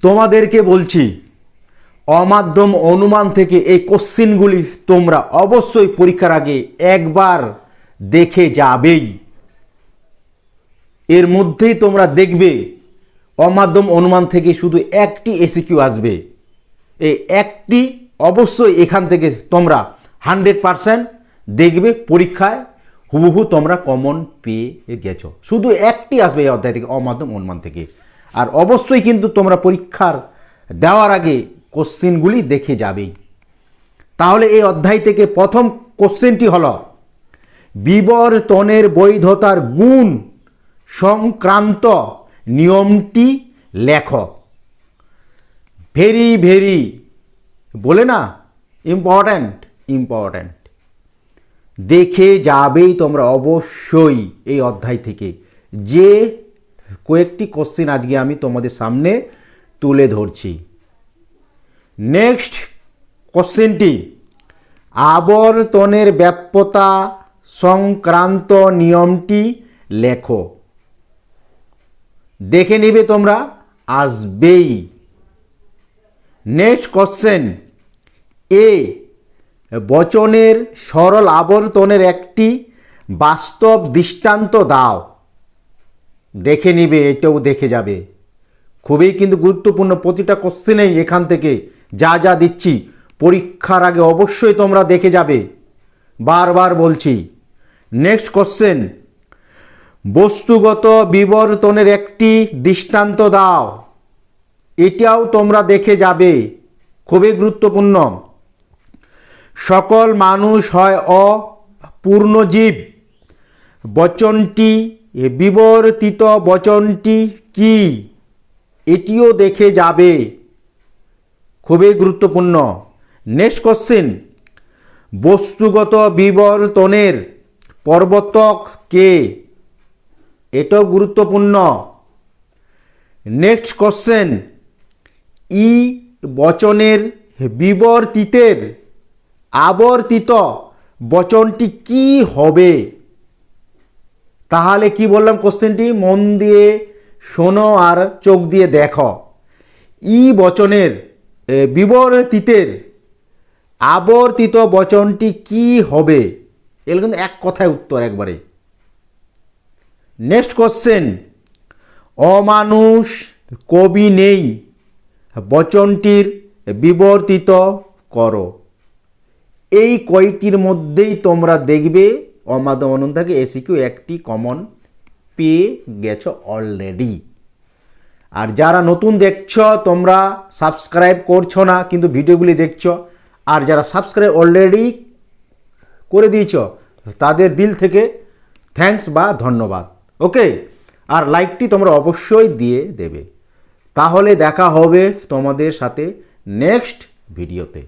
তোমাদেরকে বলছি, অমাধ্যম অনুমান থেকে এই কোশ্চেনগুলি তোমরা অবশ্যই পরীক্ষার আগে একবার দেখে যাবেই। এর মধ্যেই তোমরা দেখবে অমাধ্যম অনুমান থেকে শুধু একটি এসিকিউ আসবে। এই একটি অবশ্যই এখান থেকে তোমরা 100% দেখবে পরীক্ষায় হুবহু তোমরা কমন পেয়ে গেছো। শুধু একটি আসবে এই অধ্যায় থেকে, অমাধ্যম অনুমান থেকে। আর অবশ্যই কিন্তু তোমরা পরীক্ষার দেওয়ার আগে কোশ্চেনগুলি দেখে যাবেই। তাহলে এই অধ্যায় থেকে প্রথম কোশ্চেনটি হলো বিবর্তনের বৈধতার গুণ সংক্রান্ত নিয়মটি লেখো। ভেরি বলে না, ইম্পর্ট্যান্ট দেখে যাবেই তোমরা অবশ্যই এই অধ্যায় থেকে। যে কয়েকটি কোশ্চেন আজকে আমি তোমাদের সামনে তুলে ধরছি। নেক্সট কোশ্চেনটি আবর্তনের ব্যাপ্যতা সংক্রান্ত নিয়মটি লেখো। দেখে নিবে তোমরা, আসবেই। নেক্সট কোশ্চেন এ বচনের সরল আবর্তনের একটি বাস্তব দৃষ্টান্ত দাও। দেখে নিবে, এটাও দেখে যাবে। খুবই কিন্তু গুরুত্বপূর্ণ, প্রতিটা কোশ্চেনেই এখান থেকে যা যা দিচ্ছি পরীক্ষার আগে অবশ্যই তোমরা দেখে যাবে, বারবার বলছি। নেক্সট কোশ্চেন বস্তুগত বিবর্তনের একটি দৃষ্টান্ত দাও। এটাও তোমরা দেখে যাবে, খুবই গুরুত্বপূর্ণ। সকল মানুষ হয় অপূর্ণজীব বচনটি বিবর্তিত বচনটি কি, এটিও দেখে যাবে, খুবই গুরুত্বপূর্ণ। নেক্সট কোশ্চেন বস্তুগত বিবর্তনের প্রবর্তক কে, এটাও গুরুত্বপূর্ণ। নেক্সট কোশ্চেন ই বচনের বিবর্তিতের আবর্তিত বচনটি কি হবে। তাহলে কি বললাম কোশ্চেনটি, মন দিয়ে শোনো আর চোখ দিয়ে দেখো। ই বচনের বিবর্তিতের আবর্তিত বচনটি কি হবে, এগুলো কিন্তু এক কথায় উত্তর একবারে। নেক্সট কোশ্চেন অমানুষ কবি নেই বচনটির বিবর্তিত করো। এই কয়টির মধ্যেই তোমরা দেখবে অমাধ্যম অনুমান থেকে এসিকিউ একটি কমন পেয়ে গেছো অলরেডি। আর যারা নতুন দেখছো তোমরা সাবস্ক্রাইব করছো না, কিন্তু ভিডিওগুলি দেখছো। আর যারা সাবস্ক্রাইব অলরেডি করে দিয়েছ তাদের দিল থেকে থ্যাঙ্কস বা ধন্যবাদ। ওকে, আর লাইকটি তোমরা অবশ্যই দিয়ে দেবে। তাহলে দেখা হবে তোমাদের সাথে নেক্সট ভিডিওতে।